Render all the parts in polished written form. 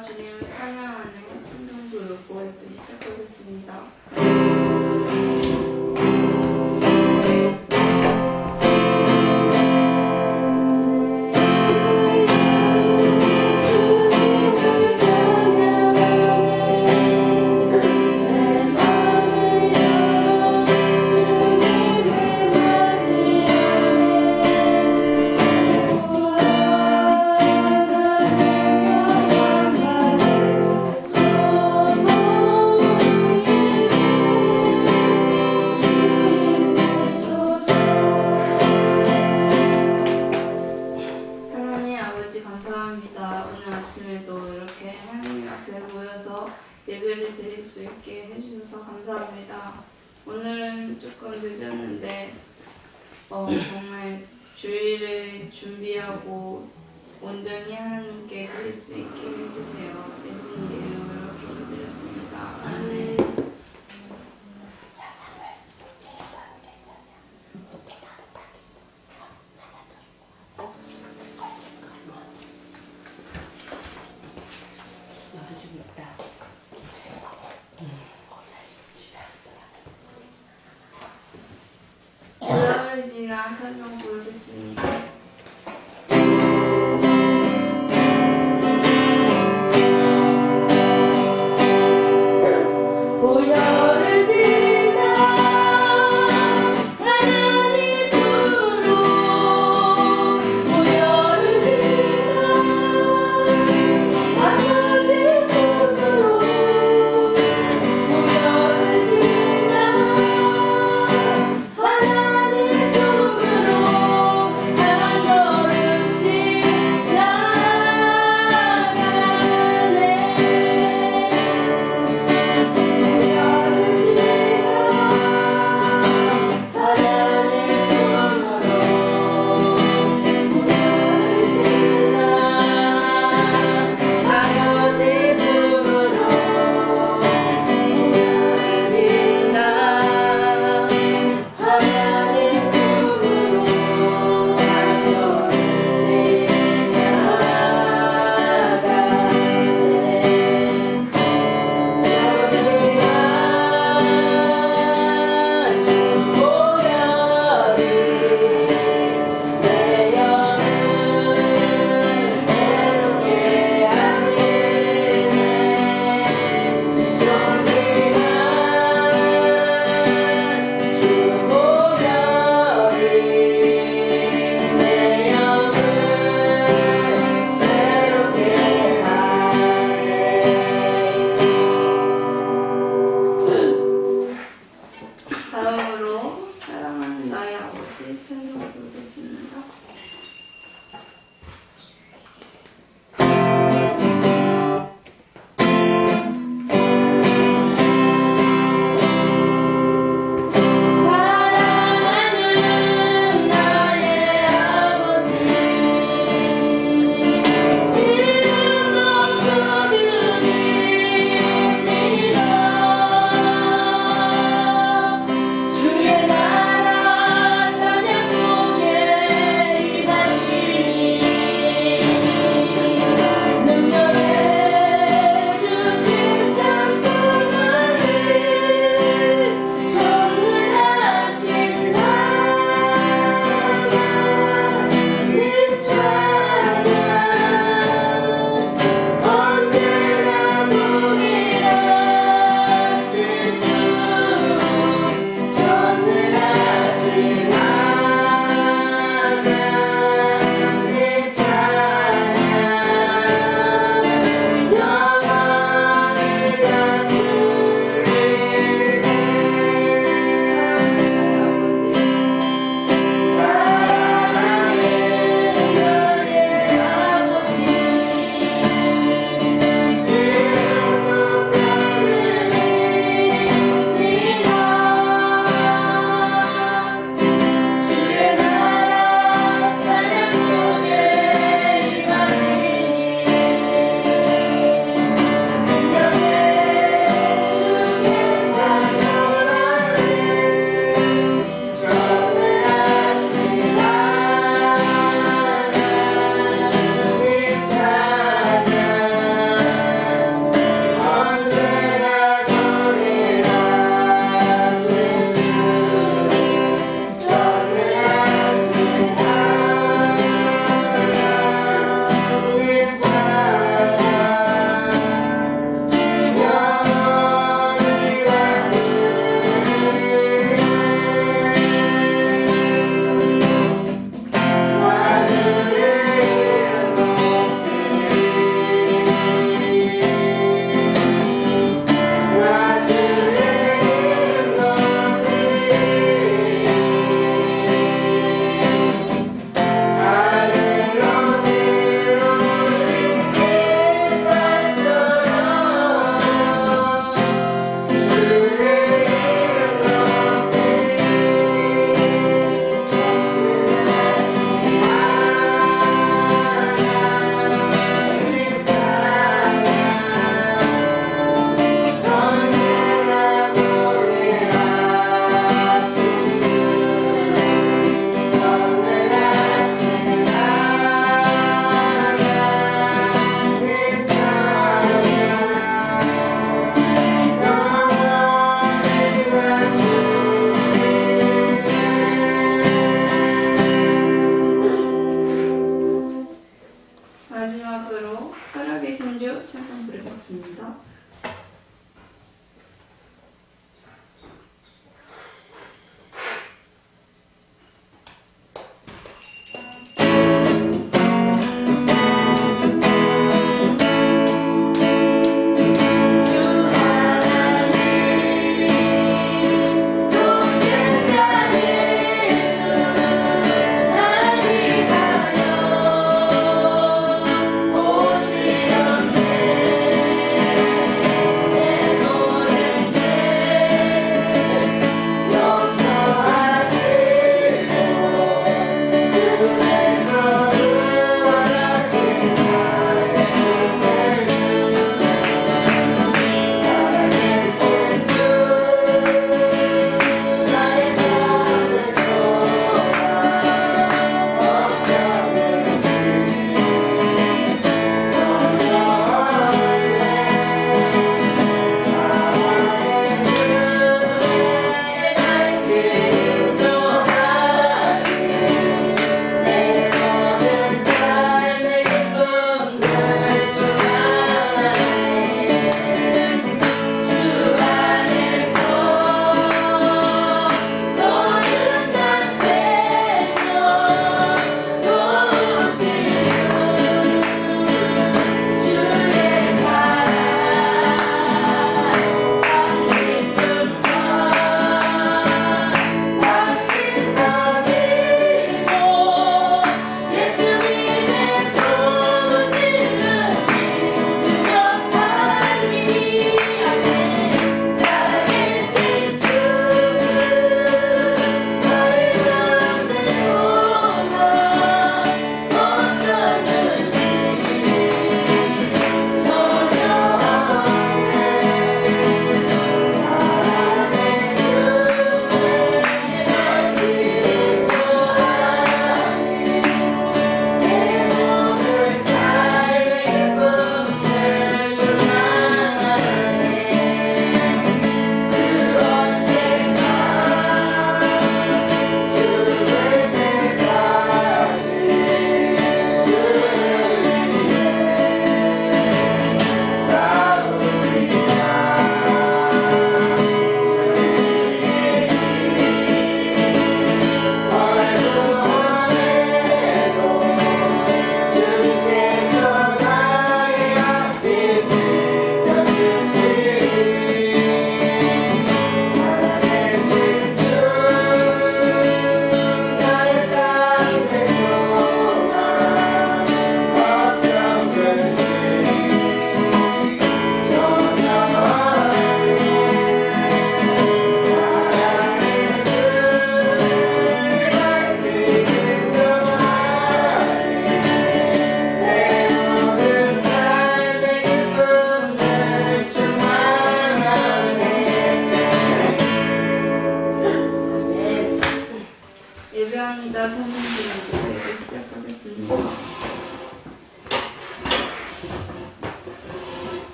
주님을 찬양하는 찬송부 요구에 시작하겠습니다. 감사합니다. 오늘 아침에도 이렇게 하나님 앞에 모여서 예배를 드릴 수 있게 해주셔서 감사합니다. 오늘은 조금 늦었는데 정말 주일을 준비하고 온전히 하나님께 드릴 수 있게 해주세요. 예수님 이름으로 기도드렸습니다. 아멘. 세월을 지나 찬송 부르겠습니다. 보혈을 지나 하나님 부르 보혈을 지나 아버지 부르 보혈을 지나 하나님 부르 하나님 부르 마지막으로 살아계신 주 찬송 부르겠습니다. 오시옵네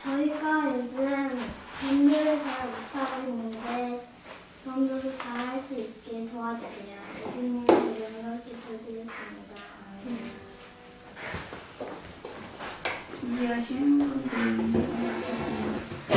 저희가 요즘 전도를 잘 못하고 있는데 전도도 잘 할 수 있게 도와주세요. 예수님의 이름으로 기도드렸습니다. 준비하신 분들 하겠습니다.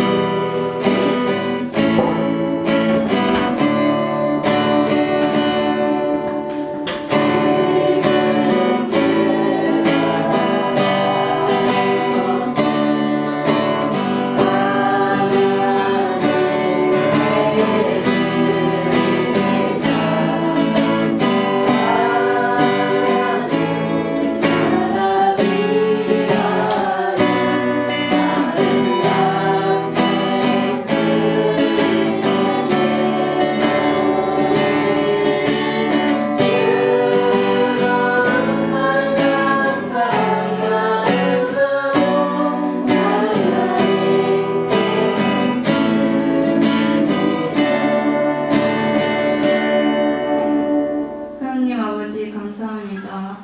하나님 아버지 감사합니다.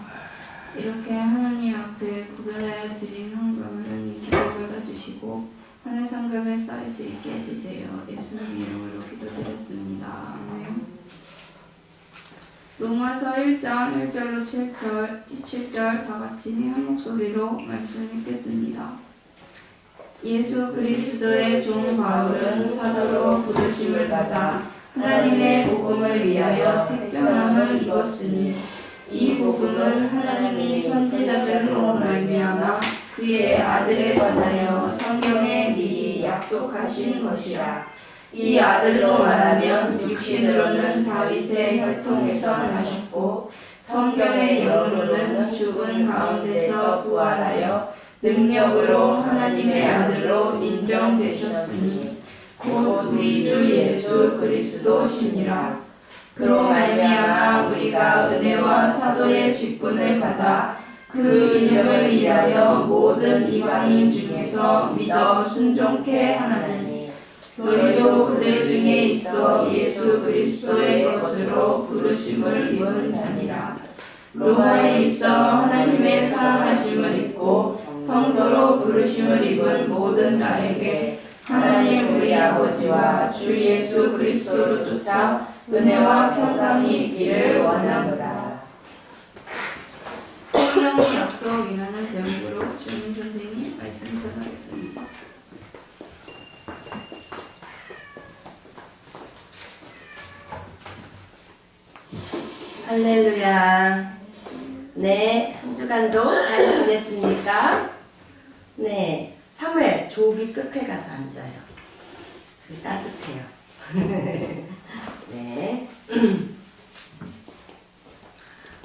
이렇게 하나님 앞에 구별하여 드린 헌금을 기도 받아주시고 하늘 상급에 쌓일 수 있게 해주세요. 예수님 이름으로 기도드렸습니다. 아멘. 로마서 1장 1절로 7절 다 같이 한 목소리로 말씀 읽겠습니다. 예수 그리스도의 종 바울은 사도로 부르심을 받아 하나님의 복음을 위하여 택정함을 입었으니 이 복음은 하나님이 선지자들로 말미암아 그의 아들에 관하여 성경에 미리 약속하신 것이라. 이 아들로 말하면 육신으로는 다윗의 혈통에서 나셨고 성경의 영으로는 죽은 가운데서 부활하여 능력으로 하나님의 아들로 인정되셨으니 곧 우리 주 예수 그리스도시니라. 그로 말미암아 우리가 은혜와 사도의 직분을 받아 그 이름을 위하여 모든 이방인 중에서 믿어 순종케 하나니 너희도 그들 중에 있어 예수 그리스도의 것으로 부르심을 입은 자니라. 로마에 있어 하나님의 사랑하심을 입고 성도로 부르심을 입은 모든 자에게 하나님 우리 아버지와 주 예수 그리스도로 쫓아 은혜와 평강이 있기를 원하노라. 성경 약속이라는 제목으로 주민 선생님 말씀 전하겠습니다. 할렐루야. 네, 한 주간도 잘 지냈습니까? 네, 사무엘 조기 끝에 가서 앉아요. 따뜻해요. 네.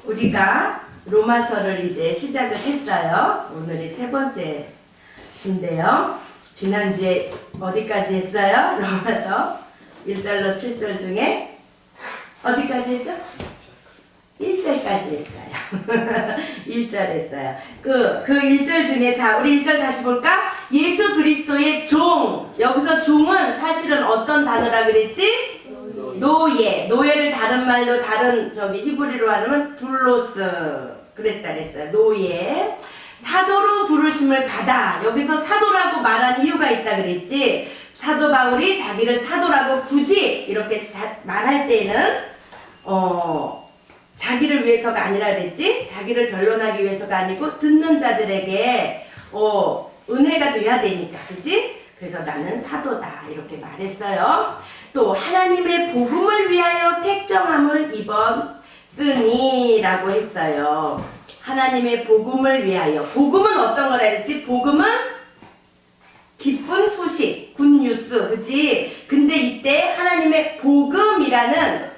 우리가 로마서를 이제 시작을 했어요. 오늘이 세 번째 주인데요. 지난주에 어디까지 했어요? 로마서 1절로 7절 중에 어디까지 했죠? 1절까지 했어요. 1절 했어요. 그 1절 중에, 자, 우리 1절 다시 볼까? 예수 그리스도의 종. 여기서 종은 사실은 어떤 단어라 그랬지? 노예. 노예를 다른 말로, 다른 히브리로 하면 둘로스. 그랬다 그랬어요. 노예. 사도로 부르심을 받아. 여기서 사도라고 말한 이유가 있다 그랬지? 사도 바울이 자기를 사도라고 굳이 이렇게 말할 때는, 자기를 위해서가 아니라 그랬지? 자기를 변론하기 위해서가 아니고 듣는 자들에게 은혜가 돼야 되니까, 그치? 그래서 나는 사도다 이렇게 말했어요. 또 하나님의 복음을 위하여 택정함을 입었으니 라고 했어요. 하나님의 복음을 위하여. 복음은 어떤 거라 그랬지? 복음은 기쁜 소식, 굿뉴스, 그치? 근데 이때 하나님의 복음이라는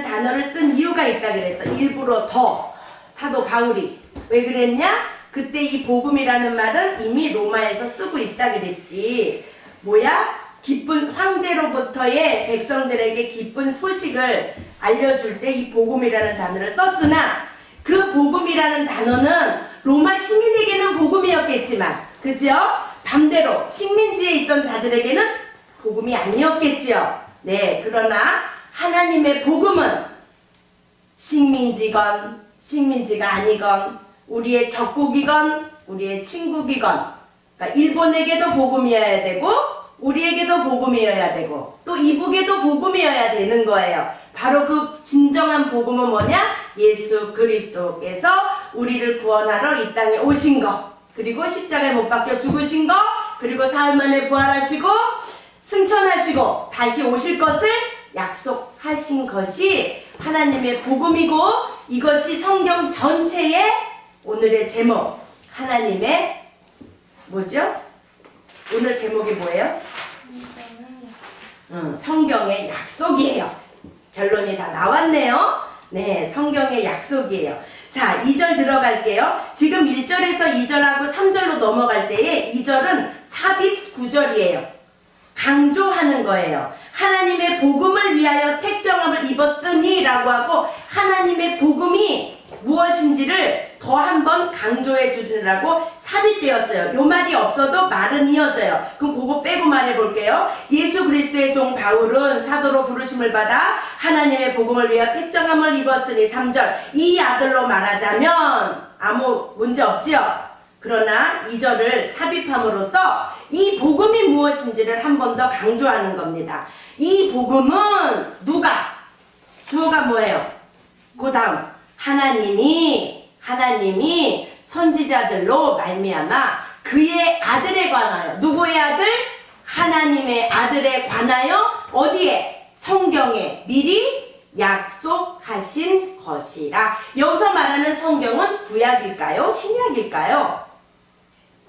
단어를 쓴 이유가 있다 그랬어. 일부러 더 사도 바울이. 왜 그랬냐? 그때 이 복음이라는 말은 이미 로마에서 쓰고 있다 그랬지. 뭐야? 기쁜 황제로부터의 백성들에게 기쁜 소식을 알려줄 때 이 복음이라는 단어를 썼으나 그 복음이라는 단어는 로마 시민에게는 복음이었겠지만, 그죠? 반대로 식민지에 있던 자들에게는 복음이 아니었겠지요. 네, 그러나 하나님의 복음은 식민지건 식민지가 아니건 우리의 적국이건 우리의 친국이건 그러니까 일본에게도 복음이어야 되고 우리에게도 복음이어야 되고 또 이북에도 복음이어야 되는 거예요. 바로 그 진정한 복음은 뭐냐? 예수 그리스도께서 우리를 구원하러 이 땅에 오신 것, 그리고 십자가에 못 박혀 죽으신 것, 그리고 사흘 만에 부활하시고 승천하시고 다시 오실 것을 약속하신 것이 하나님의 복음이고, 이것이 성경 전체의 오늘의 제목, 하나님의 뭐죠? 오늘 제목이 뭐예요? 성경의 약속이에요. 결론이 다 나왔네요. 네, 성경의 약속이에요. 자, 2절 들어갈게요. 지금 1절에서 2절하고 3절로 넘어갈 때에 2절은 삽입 구절이에요. 강조하는 거예요. 하나님의 복음을 위하여 택정함을 입었으니 라고 하고, 하나님의 복음이 무엇인지를 더 한 번 강조해 주느라고 삽입되었어요. 요 말이 없어도 말은 이어져요. 그럼 그거 빼고 말해 볼게요. 예수 그리스도의 종 바울은 사도로 부르심을 받아 하나님의 복음을 위하여 택정함을 입었으니 3절, 이 아들로 말하자면 아무 문제 없지요. 그러나 2절을 삽입함으로써 이 복음이 무엇인지를 한 번 더 강조하는 겁니다. 이 복음은 누가? 주어가 뭐예요? 그 다음 하나님이 선지자들로 말미암아 그의 아들에 관하여, 누구의 아들? 하나님의 아들에 관하여 어디에? 성경에 미리 약속하신 것이라. 여기서 말하는 성경은 구약일까요? 신약일까요?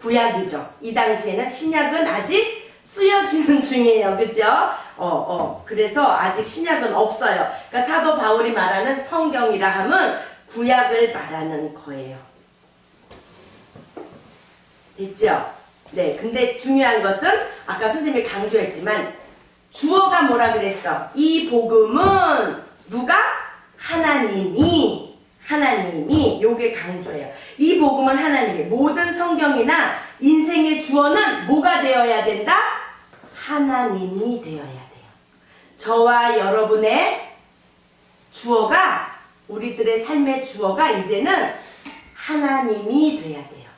구약이죠. 이 당시에는 신약은 아직 쓰여지는 중이에요. 그죠? 그래서 아직 신약은 없어요. 그러니까 사도 바울이 말하는 성경이라 함은 구약을 말하는 거예요. 됐죠? 네. 근데 중요한 것은 아까 선생님이 강조했지만 주어가 뭐라 그랬어? 이 복음은 누가? 하나님이 요게 강조해요. 이 복음은 하나님이, 모든 성경이나 인생의 주어는 뭐가 되어야 된다? 하나님이 되어야 돼요. 저와 여러분의 주어가, 우리들의 삶의 주어가 이제는 하나님이 돼야 돼요.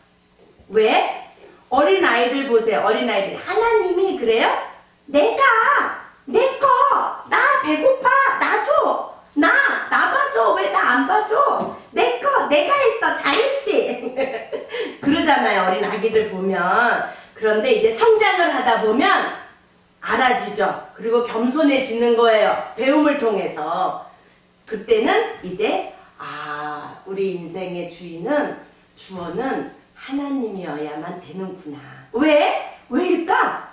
왜? 어린아이들 보세요. 어린아이들. 하나님이 그래요? 내거, 나 배고파, 나 줘. 나 봐줘. 왜 나 안 봐줘? 내거, 내가 했어. 잘했지? 그러잖아요. 어린 아기들 보면. 그런데 이제 성장을 하다 보면 알아지죠. 그리고 겸손해지는 거예요. 배움을 통해서. 그때는 이제 우리 인생의 주어는 하나님이어야만 되는구나. 왜일까?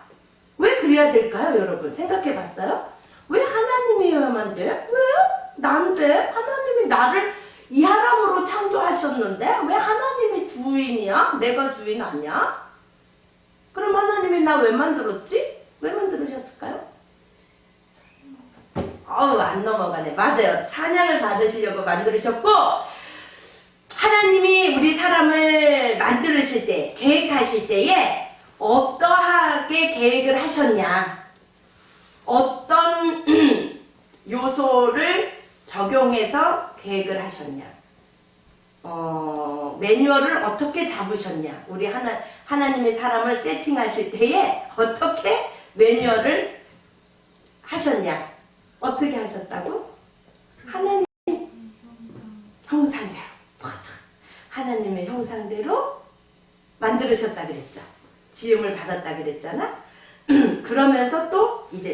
왜 그래야 될까요, 여러분? 생각해 봤어요? 왜 하나님이어야만 돼? 왜요? 난데? 하나님이 나를 이 사람으로 창조하셨는데 왜 하나님이 주인이야? 내가 주인 아니야? 그럼 하나님이 나 왜 만들었지? 왜 만들으셨을까요? 안 넘어가네. 맞아요. 찬양을 받으시려고 만들으셨고, 하나님이 우리 사람을 만들으실 때, 계획하실 때에 어떠하게 계획을 하셨냐, 어떤 요소를 적용해서 계획을 하셨냐, 매뉴얼을 어떻게 잡으셨냐, 우리 하나님의 사람을 세팅하실 때에 어떻게 매뉴얼을 하셨냐, 어떻게 하셨다고? 하나님 형상대로, 맞아. 하나님의 형상대로 만들으셨다 그랬죠. 지음을 받았다 그랬잖아. 그러면서 또 이제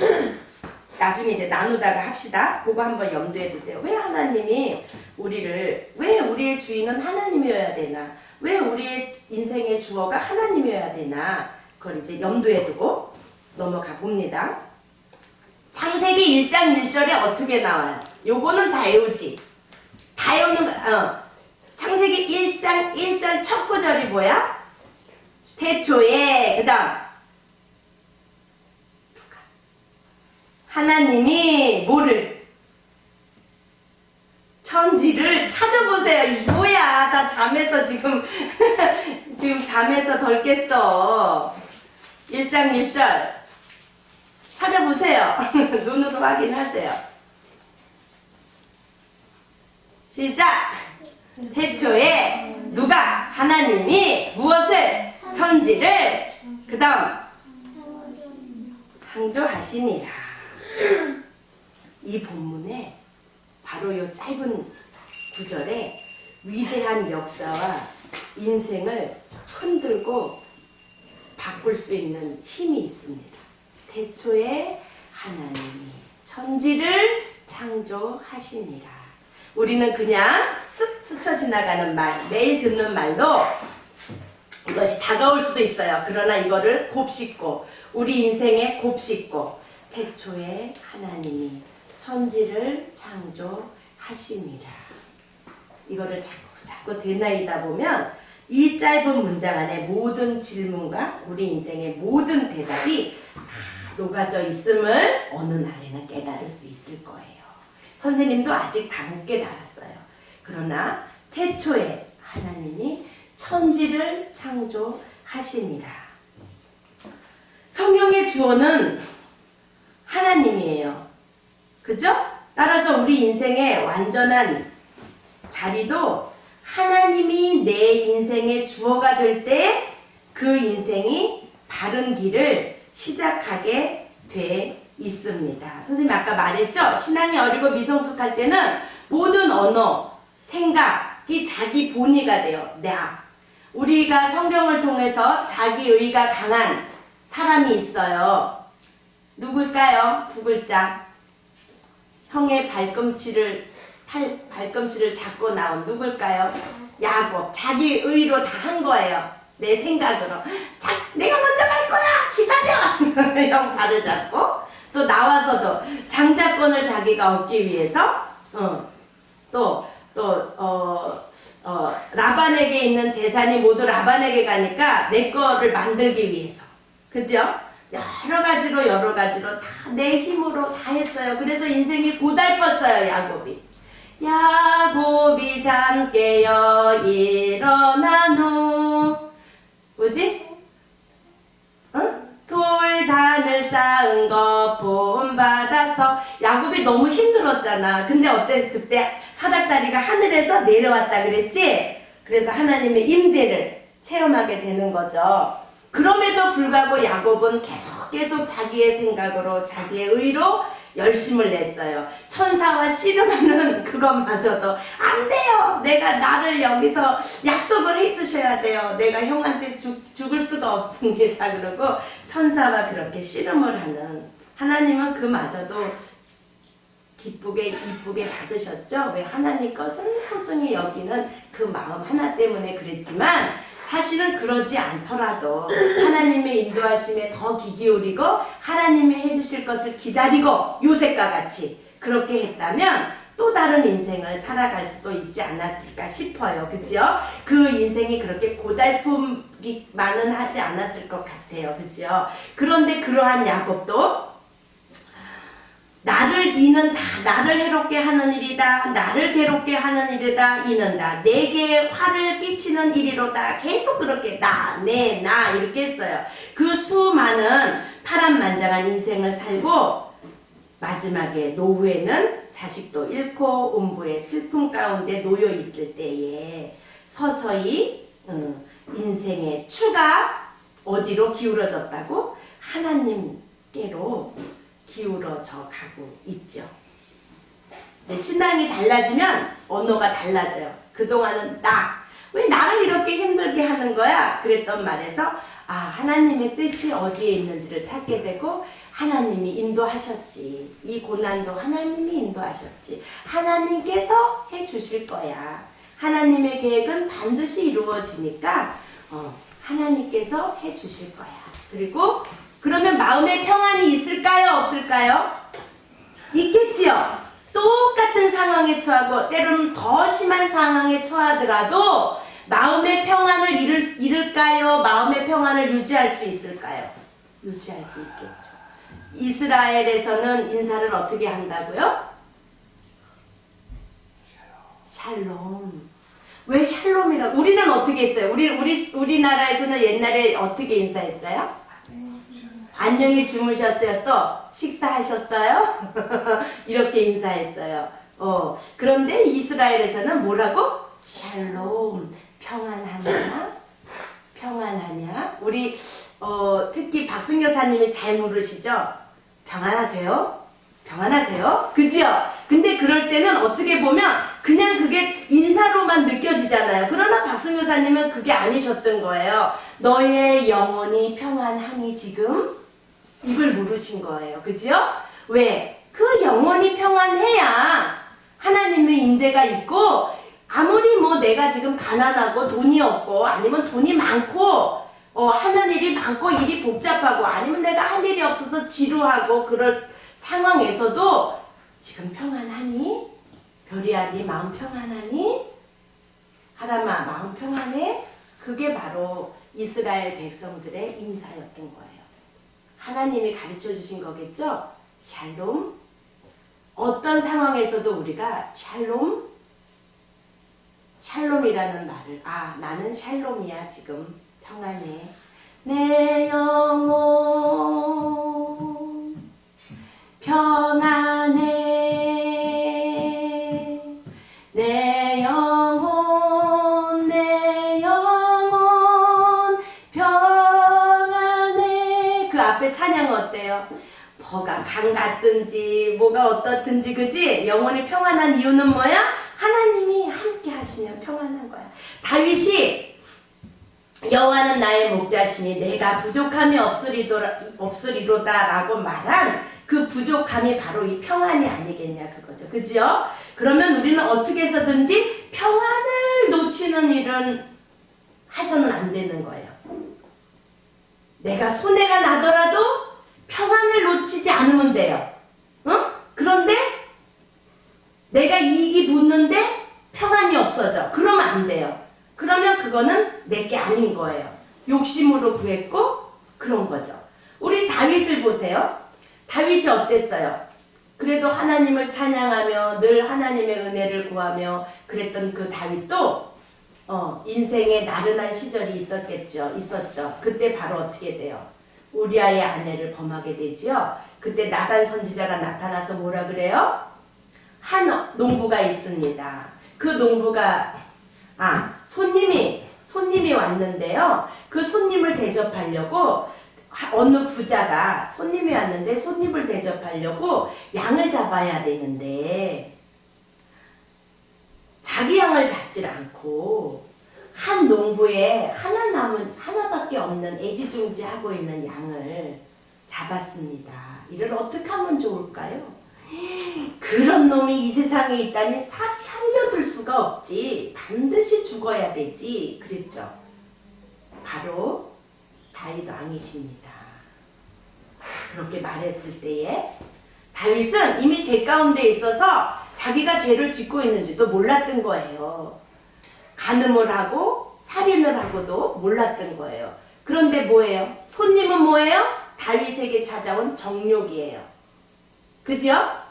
나중에 이제 나누다가 합시다. 그거 한번 염두에 두세요. 왜 하나님이 왜 우리의 주인은 하나님이어야 되나? 왜 우리의 인생의 주어가 하나님이어야 되나? 그걸 이제 염두에 두고 넘어가 봅니다. 창세기 1장 1절에 어떻게 나와요? 요거는 다 외우지. 다 외우는 거. 창세기 1장 1절 첫 구절이 뭐야? 태초에, 그 다음 하나님이 뭐를? 천지를 찾아보세요. 이 뭐야? 다 잠에서 지금 잠에서 덜 깼어. 1장 1절 찾아보세요. 눈으로 확인하세요. 시작. 태초에 누가? 하나님이 무엇을? 천지를 창조하시니라. 이 본문에 바로 이 짧은 구절에 위대한 역사와 인생을 흔들고 바꿀 수 있는 힘이 있습니다. 태초에 하나님이 천지를 창조하시니라. 우리는 그냥 쓱 스쳐 지나가는 말, 매일 듣는 말도 이것이 다가올 수도 있어요. 그러나 이거를 곱씹고 우리 인생에 곱씹고 태초에 하나님이 천지를 창조하시니라. 이거를 자꾸 되뇌이다 보면 이 짧은 문장 안에 모든 질문과 우리 인생의 모든 대답이 다 녹아져 있음을 어느 날에는 깨달을 수 있을 거예요. 선생님도 아직 다 못 깨달았어요. 그러나 태초에 하나님이 천지를 창조하시니라. 성경의 주어는 하나님이에요. 그죠? 따라서 우리 인생의 완전한 자리도 하나님이 내 인생의 주어가 될 때 그 인생이 바른 길을 시작하게 돼 있습니다. 선생님 아까 말했죠? 신앙이 어리고 미성숙할 때는 모든 언어, 생각이 자기 본의가 돼요. 나. 우리가 성경을 통해서 자기의가 강한 사람이 있어요. 누굴까요? 두 글자. 형의 발꿈치를 잡고 나온 누굴까요? 야곱. 자기 의로 다 한 거예요. 내 생각으로. 내가 먼저 갈 거야! 기다려! 형 발을 잡고 또 나와서도 장자권을 자기가 얻기 위해서 라반에게 있는 재산이 모두 라반에게 가니까 내 거를 만들기 위해서. 그죠? 여러 가지로 다 내 힘으로 다 했어요. 그래서 인생이 고달팠어요, 야곱이 잠 깨어 일어난 후 뭐지? 돌단을 쌓은 거 본받아서. 야곱이 너무 힘들었잖아. 근데 어때? 그때 사닥다리가 하늘에서 내려왔다 그랬지? 그래서 하나님의 임재를 체험하게 되는 거죠. 그럼에도 불구하고 야곱은 계속 자기의 생각으로 자기의 의로 열심을 냈어요. 천사와 씨름하는 그것마저도 안 돼요. 나를 여기서 약속을 해주셔야 돼요. 내가 형한테 죽을 수가 없습니다. 그러고 천사와 그렇게 씨름을 하는 하나님은 그마저도 기쁘게 이쁘게 받으셨죠. 왜 하나님 것을 소중히 여기는 그 마음 하나 때문에 그랬지만 사실은 그러지 않더라도 하나님의 인도하심에 더 귀 기울이고 하나님이 해주실 것을 기다리고 요셉과 같이 그렇게 했다면 또 다른 인생을 살아갈 수도 있지 않았을까 싶어요. 그죠? 그 인생이 그렇게 고달픔만은 하지 않았을 것 같아요. 그죠? 그런데 그러한 야곱도 나를 해롭게 하는 일이다. 나를 괴롭게 하는 일이다. 이는다. 내게 화를 끼치는 일이로다. 계속 그렇게 나 이렇게 했어요. 그 수많은 파란만장한 인생을 살고 마지막에 노후에는 자식도 잃고 음부의 슬픔 가운데 놓여 있을 때에 서서히 인생의 추가 어디로 기울어졌다고? 하나님께로 기울어져 가고 있죠. 신앙이 달라지면 언어가 달라져요. 그동안은 왜 나를 이렇게 힘들게 하는 거야? 그랬던 말에서 하나님의 뜻이 어디에 있는지를 찾게 되고 하나님이 인도하셨지. 이 고난도 하나님이 인도하셨지. 하나님께서 해주실 거야. 하나님의 계획은 반드시 이루어지니까 하나님께서 해주실 거야. 그리고 그러면 마음에 평안이 있을까요? 없을까요? 있겠지요. 똑같은 상황에 처하고 때로는 더 심한 상황에 처하더라도 마음의 평안을 잃을까요? 마음의 평안을 유지할 수 있을까요? 유지할 수 있겠죠. 이스라엘에서는 인사를 어떻게 한다고요? 샬롬. 왜 샬롬이라고? 우리는 어떻게 했어요? 우리나라에서는 옛날에 어떻게 인사했어요? 안녕히 주무셨어요? 또 식사하셨어요? 이렇게 인사했어요. 그런데 이스라엘에서는 뭐라고? 샬롬. 평안하냐? 우리 특히 박승 여사님이 잘 물으시죠? 평안하세요? 평안하세요? 그지요? 근데 그럴 때는 어떻게 보면 그냥 그게 인사로만 느껴지잖아요. 그러나 박순교사님은 그게 아니셨던 거예요. 너의 영혼이 평안하니 지금? 이걸 물으신 거예요. 그지요? 왜? 그 영혼이 평안해야 하나님의 임재가 있고, 아무리 뭐 내가 지금 가난하고 돈이 없고 아니면 돈이 많고 하는 일이 많고 일이 복잡하고 아니면 내가 할 일이 없어서 지루하고 그럴 상황에서도 지금 평안하니? 별이야 네 마음 평안하니? 하람아 마음 평안해? 그게 바로 이스라엘 백성들의 인사였던 거예요. 하나님이 가르쳐 주신 거겠죠? 샬롬. 어떤 상황에서도 우리가 샬롬이라는 말을, 나는 샬롬이야 지금 평안해. 내 영혼 평안해. 내 영혼 평안해. 그 앞에 찬양은 어때요? 뭐가 강 같든지 뭐가 어떻든지 그지? 영혼이 평안한 이유는 뭐야? 하나님이 함께 하시면 평안한 거야. 다윗이 여호와는 나의 목자시니 내가 부족함이 없으리로다 라고 말한 그 부족함이 바로 이 평안이 아니겠냐 그거죠. 그지요? 그러면 우리는 어떻게 해서든지 평안을 놓치는 일은 해서는 안 되는 거예요. 내가 손해가 나더라도 평안을 놓치지 않으면 돼요. 그런데 내가 이익이 붙는데 평안이 없어져. 그러면 안 돼요. 그러면 그거는 내게 아닌 거예요. 욕심으로 구했고 그런 거죠. 우리 다윗을 보세요. 다윗이 어땠어요? 그래도 하나님을 찬양하며 늘 하나님의 은혜를 구하며 그랬던 그 다윗도 인생에 나른한 시절이 있었죠. 그때 바로 어떻게 돼요? 우리아의 아내를 범하게 되지요. 그때 나단 선지자가 나타나서 뭐라 그래요? 한 농부가 있습니다. 그 농부가 손님이 왔는데요. 그 손님을 대접하려고 어느 부자가 손님이 왔는데 손님을 대접하려고 양을 잡아야 되는데 자기 양을 잡질 않고 한 농부에 하나밖에 없는 애지중지하고 있는 양을 잡았습니다. 이를 어떻게 하면 좋을까요? 그런 놈이 이 세상에 있다니 살려둘 수가 없지. 반드시 죽어야 되지. 그랬죠. 바로 다윗 왕이십니다. 그렇게 말했을 때에 다윗은 이미 죄 가운데 있어서 자기가 죄를 짓고 있는지도 몰랐던 거예요. 간음을 하고 살인을 하고도 몰랐던 거예요. 그런데 뭐예요? 손님은 뭐예요? 다윗에게 찾아온 정욕이에요. 그죠?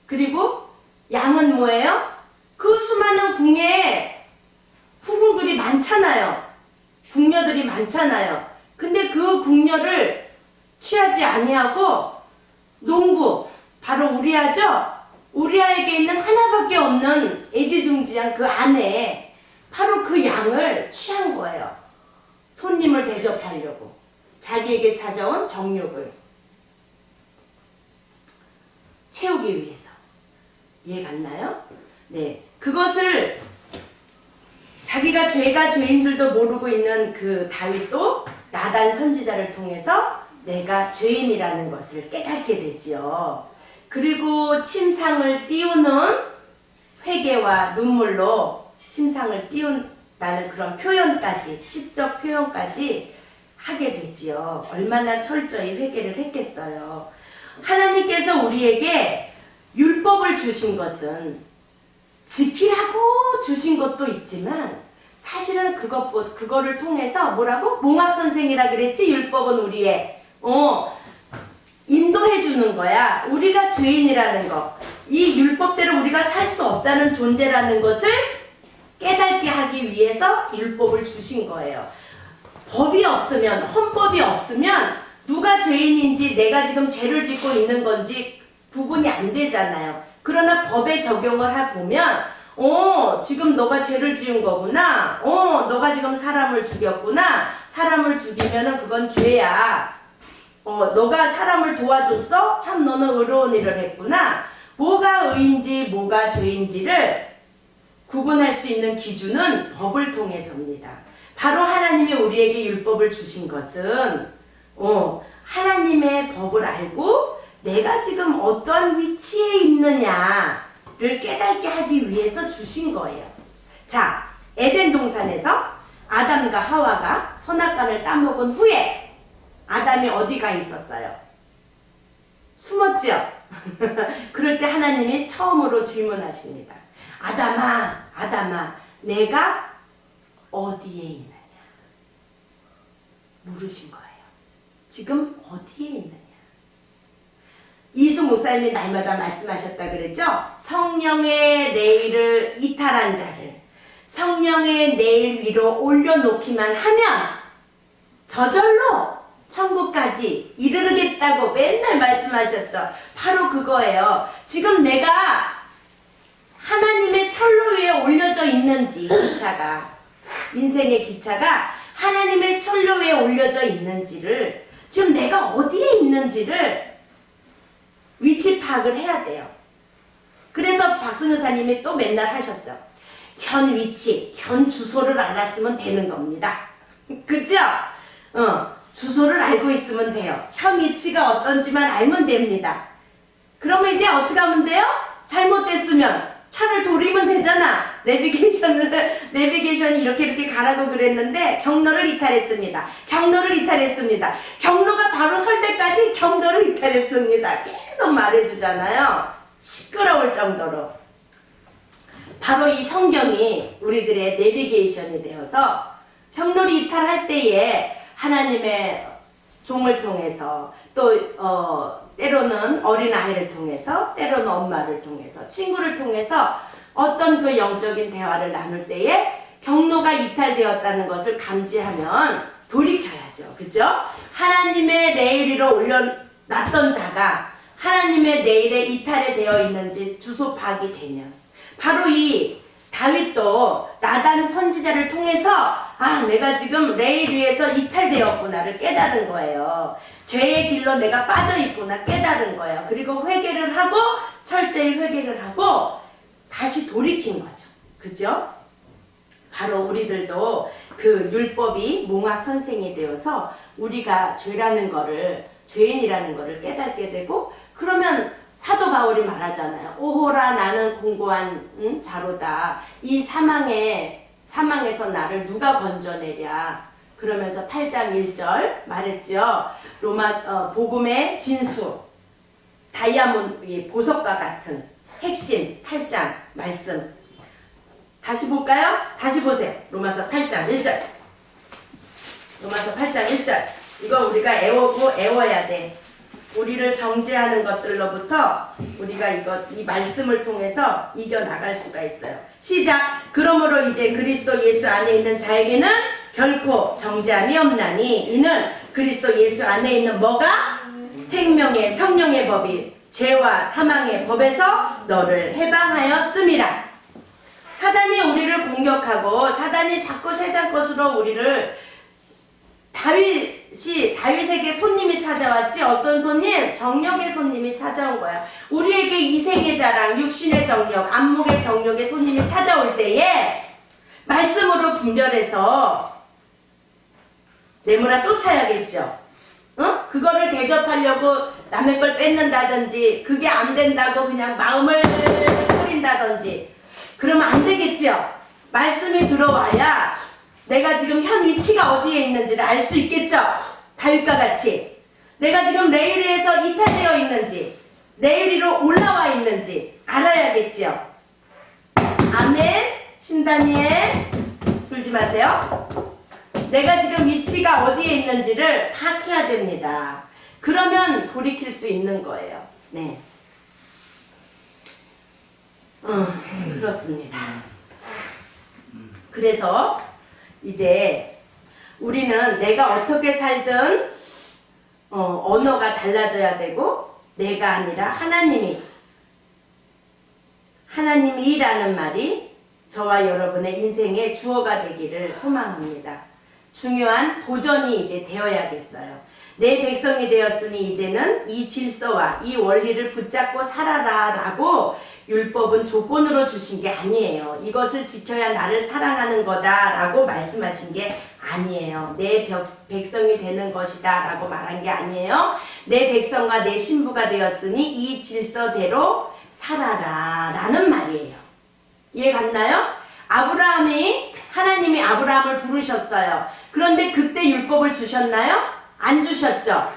그리고 양은 뭐예요? 그 수많은 궁에 후궁들이 많잖아요. 궁녀들이 많잖아요. 근데 그 궁녀를 취하지 아니하고 농부, 바로 우리아죠? 우리아에게 있는 하나밖에 없는 애지중지한 그 아내, 바로 그 양을 취한 거예요. 손님을 대접하려고. 자기에게 찾아온 정욕을 채우기 위해서. 이해 갔나요? 네. 그것을 자기가 죄가 죄인 줄도 모르고 있는 그 다윗도 나단 선지자를 통해서 내가 죄인이라는 것을 깨닫게 되지요. 그리고 침상을 띄우는 회개와 눈물로 침상을 띄운다는 그런 표현까지, 시적 표현까지 하게 되지요. 얼마나 철저히 회개를 했겠어요. 하나님께서 우리에게 율법을 주신 것은 지키라고 주신 것도 있지만 사실은 그거를 통해서 뭐라고? 몽학선생이라 그랬지? 율법은 우리의 인도해 주는 거야. 우리가 죄인이라는 거, 이 율법대로 우리가 살 수 없다는 존재라는 것을 깨닫게 하기 위해서 율법을 주신 거예요. 법이 없으면, 헌법이 없으면 누가 죄인인지 내가 지금 죄를 짓고 있는 건지 구분이 안 되잖아요. 그러나 법에 적용을 해보면 지금 너가 죄를 지은 거구나. 너가 지금 사람을 죽였구나. 사람을 죽이면은 그건 죄야. 너가 사람을 도와줬어? 참 너는 의로운 일을 했구나. 뭐가 의인지 뭐가 죄인지를 구분할 수 있는 기준은 법을 통해서입니다. 바로 하나님이 우리에게 율법을 주신 것은 하나님의 법을 알고 내가 지금 어떠한 위치에 있느냐를 깨닫게 하기 위해서 주신 거예요. 자, 에덴 동산에서 아담과 하와가 선악과를 따먹은 후에 아담이 어디가 있었어요? 숨었죠? 그럴 때 하나님이 처음으로 질문하십니다. 아담아, 내가 어디에 있느냐? 물으신 거예요. 지금 어디에 있느냐? 이수 목사님이 날마다 말씀하셨다 그랬죠? 성령의 레일을 이탈한 자를 성령의 레일 위로 올려놓기만 하면 저절로 천국까지 이르르겠다고 맨날 말씀하셨죠. 바로 그거예요. 지금 내가 하나님의 철로 위에 올려져 있는지 기차가 인생의 기차가 하나님의 철로 위에 올려져 있는지를 지금 내가 어디에 있는지를 위치 파악을 해야 돼요. 그래서 박순효사님이 또 맨날 하셨어요. 현 위치, 현 주소를 알았으면 되는 겁니다. 그죠? 주소를 알고 있으면 돼요. 현 위치가 어떤지만 알면 됩니다. 그러면 이제 어떻게 하면 돼요? 잘못됐으면 차를 돌리면 되잖아. 내비게이션이 이렇게 가라고 그랬는데 경로를 이탈했습니다. 경로가 바로 설 때까지 경로를 이탈했습니다. 계속 말해주잖아요. 시끄러울 정도로. 바로 이 성경이 우리들의 내비게이션이 되어서 경로를 이탈할 때에 하나님의 종을 통해서 또 때로는 어린아이를 통해서 때로는 엄마를 통해서 친구를 통해서 어떤 그 영적인 대화를 나눌 때에 경로가 이탈되었다는 것을 감지하면 돌이켜야죠. 그죠? 하나님의 레일 위로 올려놨던 자가 하나님의 레일에 이탈이 되어 있는지 주소 파악이 되면 바로 이 다윗도 나단 선지자를 통해서 내가 지금 레일 위에서 이탈되었구나를 깨달은 거예요. 죄의 길로 내가 빠져있구나 깨달은 거예요. 그리고 회개를 하고 철저히 회개를 하고 다시 돌이킨 거죠. 그죠? 바로 우리들도 그 율법이 몽학 선생이 되어서 우리가 죄인이라는 거를 깨닫게 되고 그러면 사도 바울이 말하잖아요. 오호라 나는 공고한 자로다. 이 사망에서 나를 누가 건져내랴. 그러면서 8장 1절 말했죠. 복음의 진수 다이아몬드 보석과 같은 핵심 8장 말씀 다시 볼까요? 다시 보세요. 로마서 8장 1절 로마서 8장 1절 이거 우리가 애워야 돼. 우리를 정죄하는 것들로부터 우리가 이 말씀을 통해서 이겨나갈 수가 있어요. 시작! 그러므로 이제 그리스도 예수 안에 있는 자에게는 결코 정죄함이 없나니 이는 그리스도 예수 안에 있는 뭐가? 생명의 성령의 법이 죄와 사망의 법에서 너를 해방하였음이라. 사단이 우리를 공격하고 사단이 자꾸 세상 것으로 우리를 다윗에게 손님이 찾아왔지. 어떤 손님? 정욕의 손님이 찾아온 거야. 우리에게 이생의 자랑, 육신의 정욕, 안목의 정욕의 손님이 찾아올 때에 말씀으로 분별해서 내모라 쫓아야겠죠. 그거를 대접하려고 남의 걸 뺏는다든지 그게 안 된다고 그냥 마음을 흐린다든지 그러면 안 되겠죠. 말씀이 들어와야 내가 지금 현 위치가 어디에 있는지를 알 수 있겠죠. 다윗과 같이 내가 지금 레일 위에서 이탈되어 있는지 레일 위로 올라와 있는지 알아야겠죠. 아멘. 신다니엘 졸지 마세요. 내가 지금 위치가 어디에 있는지를 파악해야 됩니다. 그러면 돌이킬 수 있는 거예요. 네. 그렇습니다. 그래서 이제 우리는 내가 어떻게 살든 언어가 달라져야 되고 내가 아니라 하나님이라는 말이 저와 여러분의 인생의 주어가 되기를 소망합니다. 중요한 도전이 이제 되어야겠어요. 내 백성이 되었으니 이제는 이 질서와 이 원리를 붙잡고 살아라 라고 율법은 조건으로 주신 게 아니에요. 이것을 지켜야 나를 사랑하는 거다 라고 말씀하신 게 아니에요. 내 백성이 되는 것이다 라고 말한 게 아니에요. 내 백성과 내 신부가 되었으니 이 질서대로 살아라 라는 말이에요. 이해 갔나요? 하나님이 아브라함을 부르셨어요. 그런데 그때 율법을 주셨나요? 안 주셨죠?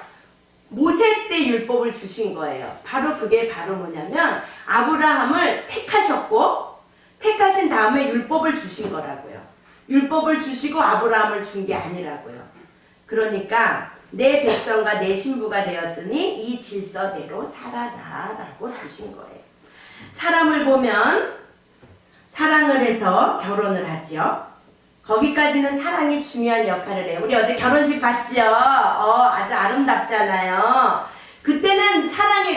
모세 때 율법을 주신 거예요. 바로 그게 바로 뭐냐면 아브라함을 택하셨고 택하신 다음에 율법을 주신 거라고요. 율법을 주시고 아브라함을 준 게 아니라고요. 그러니까 내 백성과 내 신부가 되었으니 이 질서대로 살아라 라고 주신 거예요. 사람을 보면 사랑을 해서 결혼을 하지요. 거기까지는 사랑이 중요한 역할을 해요. 우리 어제 결혼식 봤죠? 아주 아름답잖아요. 그때는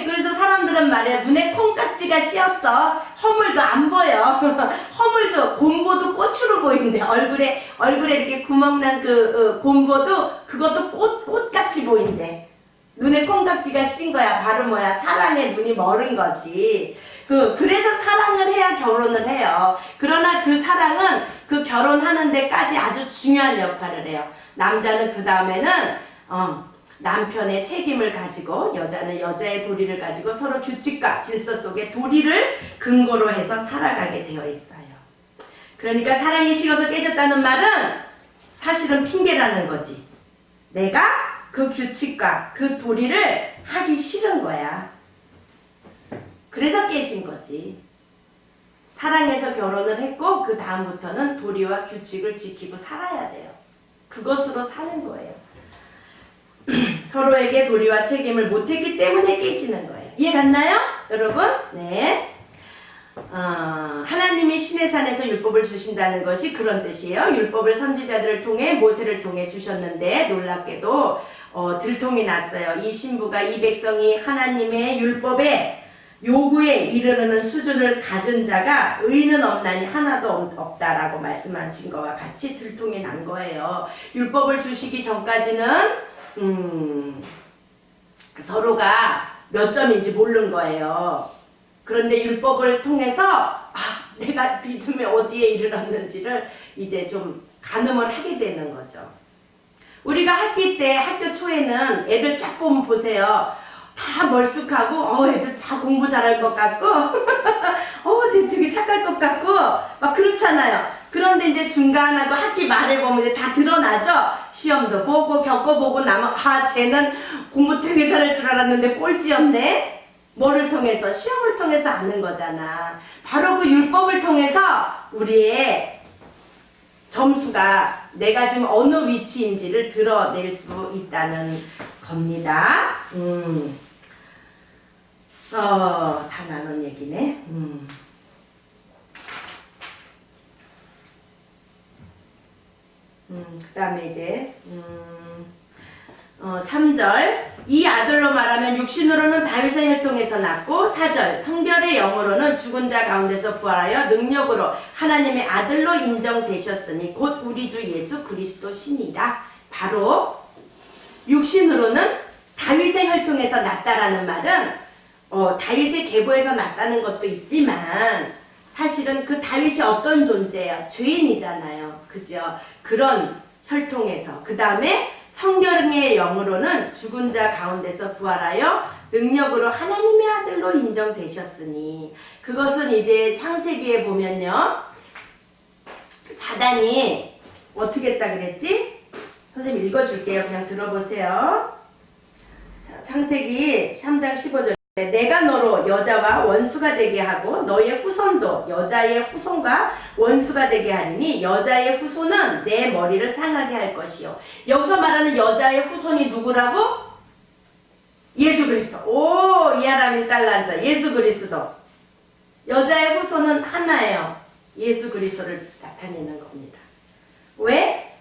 그래서 사람들은 말해요. 눈에 콩깍지가 씌었어. 허물도 안 보여. 허물도, 곰보도 꽃으로 보이는데, 얼굴에 이렇게 구멍난 곰보도 그것도 꽃같이 보인대. 눈에 콩깍지가 씌인 거야. 바로 뭐야? 사랑에 눈이 멀은 거지. 그래서 사랑을 해야 결혼을 해요. 그러나 그 사랑은 그 결혼하는 데까지 아주 중요한 역할을 해요. 남자는 그 다음에는 남편의 책임을 가지고 여자는 여자의 도리를 가지고 서로 규칙과 질서 속에 도리를 근거로 해서 살아가게 되어 있어요. 그러니까 사랑이 식어서 깨졌다는 말은 사실은 핑계라는 거지. 내가 그 규칙과 그 도리를 하기 싫은 거야. 그래서 깨진 거지. 사랑해서 결혼을 했고 그 다음부터는 도리와 규칙을 지키고 살아야 돼요. 그것으로 사는 거예요. 서로에게 도리와 책임을 못했기 때문에 깨지는 거예요. 이해 갔나요? 여러분? 네. 하나님이 시내산에서 율법을 주신다는 것이 그런 뜻이에요. 율법을 선지자들을 통해 모세를 통해 주셨는데 놀랍게도 들통이 났어요. 이 신부가 이 백성이 하나님의 율법에 요구에 이르르는 수준을 가진 자가 의인은 없나니 하나도 없다라고 말씀하신 것과 같이 들통이 난 거예요. 율법을 주시기 전까지는 서로가 몇 점인지 모르는 거예요. 그런데 율법을 통해서 내가 믿음에 어디에 이르렀는지를 이제 좀 가늠을 하게 되는 거죠. 우리가 학교 초에는 애들 쫙 보면 보세요. 다 멀쑥하고 애들 다 공부 잘할 것 같고 쟤 되게 착할 것 같고 막 그렇잖아요. 그런데 이제 중간하고 학기 말에 보면 이제 다 드러나죠. 시험도 보고 겪어보고 나면 쟤는 공부 되게 잘할 줄 알았는데 꼴찌였네. 뭐를 통해서? 시험을 통해서 아는 거잖아. 바로 그 율법을 통해서 우리의 점수가 내가 지금 어느 위치인지를 드러낼 수 있다는 겁니다. 다 나눈 얘기네. 그 다음에 이제 3절 이 아들로 말하면 육신으로는 다윗의 혈통에서 났고 4절 성결의 영으로는 죽은 자 가운데서 부활하여 능력으로 하나님의 아들로 인정되셨으니 곧 우리 주 예수 그리스도시니라. 바로 육신으로는 다윗의 혈통에서 났다라는 말은 다윗의 계보에서 났다는 것도 있지만 사실은 그 다윗이 어떤 존재예요? 죄인이잖아요. 그죠? 그런 혈통에서 그 다음에 성결의 영으로는 죽은 자 가운데서 부활하여 능력으로 하나님의 아들로 인정되셨으니 그것은 이제 창세기에 보면요. 사단이 어떻게 했다 그랬지? 선생님 읽어줄게요. 그냥 들어보세요. 창세기 3장 15절 내가 너로 여자와 원수가 되게 하고 너의 후손도 여자의 후손과 원수가 되게 하리니 여자의 후손은 내 머리를 상하게 할 것이요. 여기서 말하는 여자의 후손이 누구라고? 예수 그리스도. 이하람이 딸란자 예수 그리스도. 여자의 후손은 하나예요. 예수 그리스도를 나타내는 겁니다. 왜?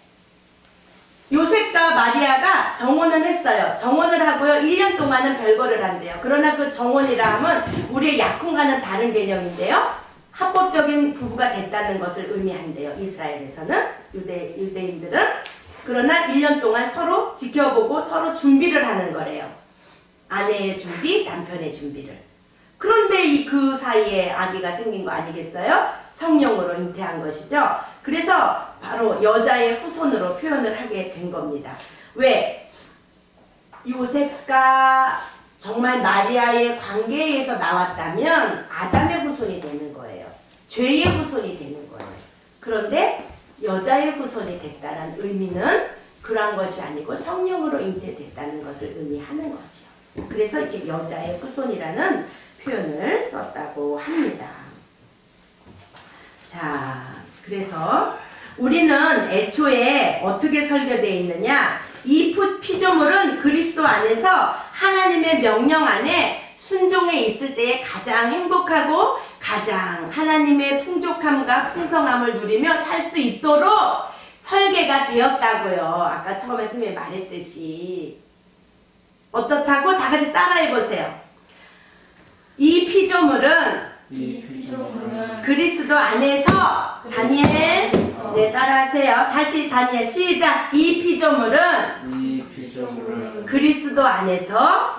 요셉과 마리아가 정혼을 했어요. 정혼을 하고요. 1년 동안은 별거를 한대요. 그러나 그 정혼이라 하면 우리의 약혼과는 다른 개념인데요. 합법적인 부부가 됐다는 것을 의미한대요. 이스라엘에서는 유대인들은 그러나 1년 동안 서로 지켜보고 서로 준비를 하는 거래요. 아내의 준비, 남편의 준비를. 그런데 그 사이에 아기가 생긴 거 아니겠어요? 성령으로 잉태한 것이죠. 그래서 바로 여자의 후손으로 표현을 하게 된 겁니다. 왜? 요셉과 정말 마리아의 관계에서 나왔다면 아담의 후손이 되는 거예요. 죄의 후손이 되는 거예요. 그런데 여자의 후손이 됐다는 의미는 그러한 것이 아니고 성령으로 잉태됐다는 것을 의미하는 거죠. 그래서 이렇게 여자의 후손이라는 표현을 썼다고 합니다. 자, 그래서 우리는 애초에 어떻게 설계되어 있느냐? 이 피조물은 그리스도 안에서 하나님의 명령 안에 순종해 있을 때에 가장 행복하고 가장 하나님의 풍족함과 풍성함을 누리며 살 수 있도록 설계가 되었다고요. 아까 처음에 선생님이 말했듯이. 어떻다고? 다 같이 따라해 보세요. 이 피조물은 그리스도 안에서 다니엘 네 따라하세요. 다시 다니엘 시작. 이 피조물은 그리스도 안에서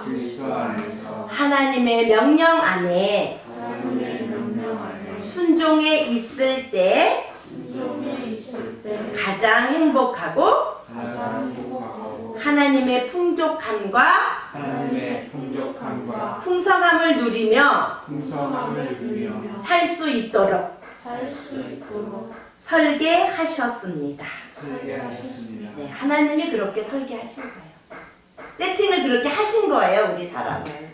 하나님의 명령 안에 순종해 있을 때 가장 행복하고 하나님의 풍족함과 풍성함을 누리며 살 수 있도록 설계하셨습니다. 네, 하나님이 그렇게 설계하신 거예요. 세팅을 그렇게 하신 거예요, 우리 사람을.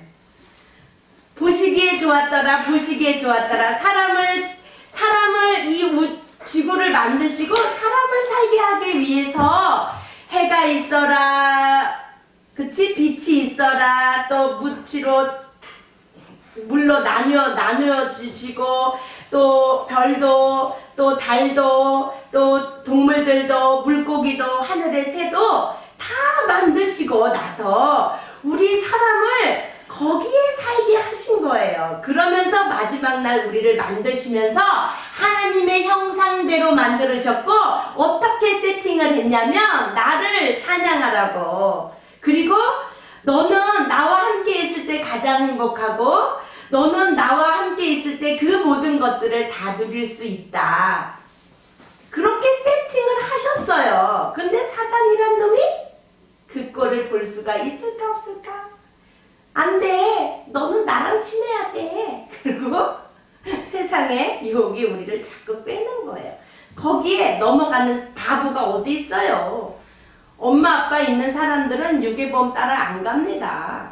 보시기에 좋았더라, 보시기에 좋았더라. 사람을 이 지구를 만드시고 사람을 살게 하기 위해서 해가 있어라, 그치? 빛이 있어라, 또 물로 나누어 주시고, 또 별도, 또 달도, 또 동물들도, 물고기도, 하늘의 새도 다 만드시고 나서 우리 사람을 거기에 살게 하신 거예요. 그러면서 마지막 날 우리를 만드시면서 하나님의 형상대로 만들으셨고, 어떻게 세팅을 했냐면 나를 찬양하라고. 그리고 너는 나와 함께 있을 때 가장 행복하고 너는 나와 함께 있을 때 그 모든 것들을 다 누릴 수 있다. 그렇게 세팅을 하셨어요. 근데 사단이란 놈이 그 꼴을 볼 수가 있을까 없을까? 안 돼. 너는 나랑 친해야 돼. 그리고 세상에 유혹이 우리를 자꾸 빼는 거예요. 거기에 넘어가는 바보가 어디 있어요. 엄마 아빠 있는 사람들은 유괴범 따라 안 갑니다.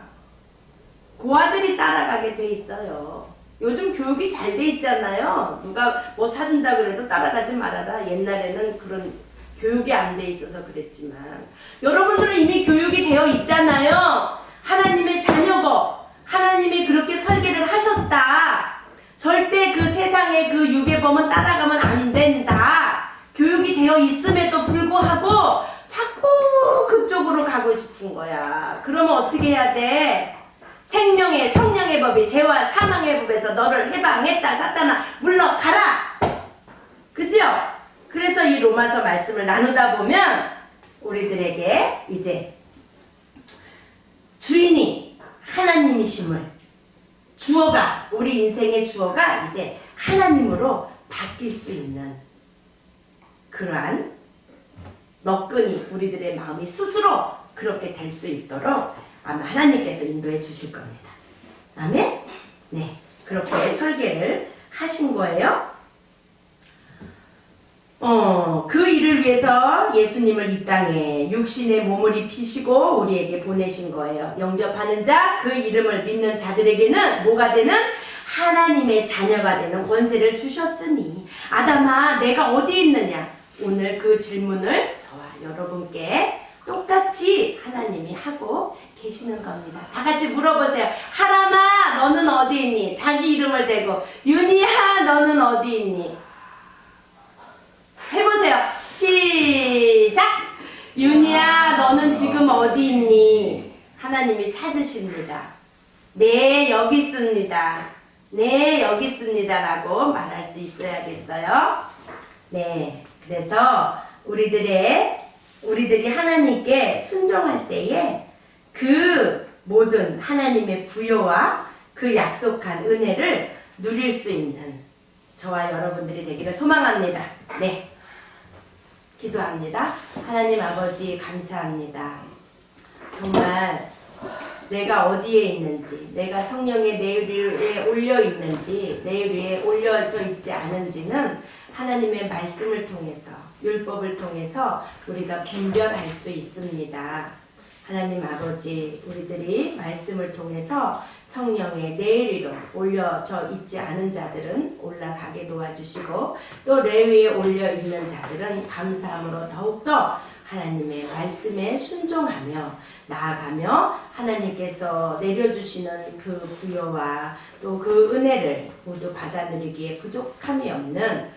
고아들이 따라가게 돼 있어요. 요즘 교육이 잘 돼 있잖아요. 누가 뭐 사준다 그래도 따라가지 말아라. 옛날에는 그런 교육이 안 돼 있어서 그랬지만 여러분들은 이미 교육이 되어 있잖아요. 하나님의 자녀고 하나님이 그렇게 설계를 하셨다. 절대 그 세상의 그 유괴범은 따라가면 안 된다. 교육이 되어 있음에도 불구하고 자꾸 그쪽으로 가고 싶은 거야. 그러면 어떻게 해야 돼? 생명의 성령의 법이 죄와 사망의 법에서 너를 해방했다. 사탄아 물러가라. 그죠? 그래서 이 로마서 말씀을 나누다 보면 우리들에게 이제 주인이 하나님이심을, 주어가, 우리 인생의 주어가 이제 하나님으로 바뀔 수 있는 그러한 너끈히 우리들의 마음이 스스로 그렇게 될 수 있도록 아마 하나님께서 인도해 주실 겁니다. 아멘? 네, 그렇게 설계를 하신 거예요. 그 일을 위해서 예수님을 이 땅에 육신의 몸을 입히시고 우리에게 보내신 거예요. 영접하는 자, 그 이름을 믿는 자들에게는 뭐가 되는? 하나님의 자녀가 되는 권세를 주셨으니. 아담아, 내가 어디 있느냐? 오늘 그 질문을 저와 여러분께 똑같이 하나님이 하고 계시는 겁니다. 다 같이 물어보세요. 하람아, 너는 어디 있니? 자기 이름을 대고. 윤희야, 너는 어디 있니? 해보세요. 시작! 윤희야, 너는 지금 어디 있니? 하나님이 찾으십니다. 네, 여기 있습니다. 네, 여기 있습니다. 라고 말할 수 있어야겠어요. 네, 그래서 우리들의 우리들이 하나님께 순종할 때에 그 모든 하나님의 부여와 그 약속한 은혜를 누릴 수 있는 저와 여러분들이 되기를 소망합니다. 네, 기도합니다. 하나님 아버지 감사합니다. 정말 내가 어디에 있는지, 내가 성령의 내 위에 올려 있는지, 내 위에 올려져 있지 않은지는 하나님의 말씀을 통해서, 율법을 통해서 우리가 분별할 수 있습니다. 하나님 아버지, 우리들이 말씀을 통해서 성령의 내 위로 올려져 있지 않은 자들은 올라가게 도와주시고, 또 내 위에 올려 있는 자들은 감사함으로 더욱더 하나님의 말씀에 순종하며 나아가며 하나님께서 내려주시는 그 부여와 또 그 은혜를 모두 받아들이기에 부족함이 없는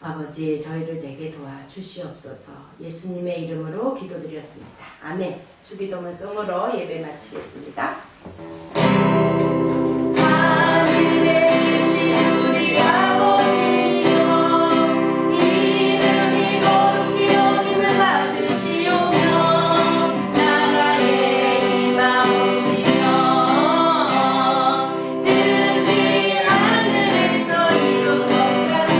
아버지 저희를 내게 도와주시옵소서. 예수님의 이름으로 기도드렸습니다. 아멘. 주기도문 송으로 예배 마치겠습니다. 하늘에 계신 우리 아버지여 이름이 거룩히 여김을 받으시오며 나라의 임하옵시며 뜻이 하늘에서 이룬 것 같이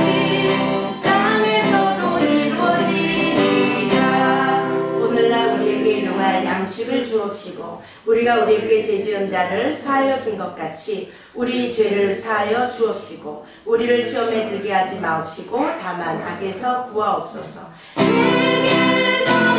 땅에서도 이루어지리이다. 오늘날 우리에게 일용할 양식을 주옵시고 우리가 우리에게 죄지은 자를 사하여 준 것 같이 우리 죄를 사하여 주옵시고 우리를 시험에 들게 하지 마옵시고 다만 악에서 구하옵소서. 내게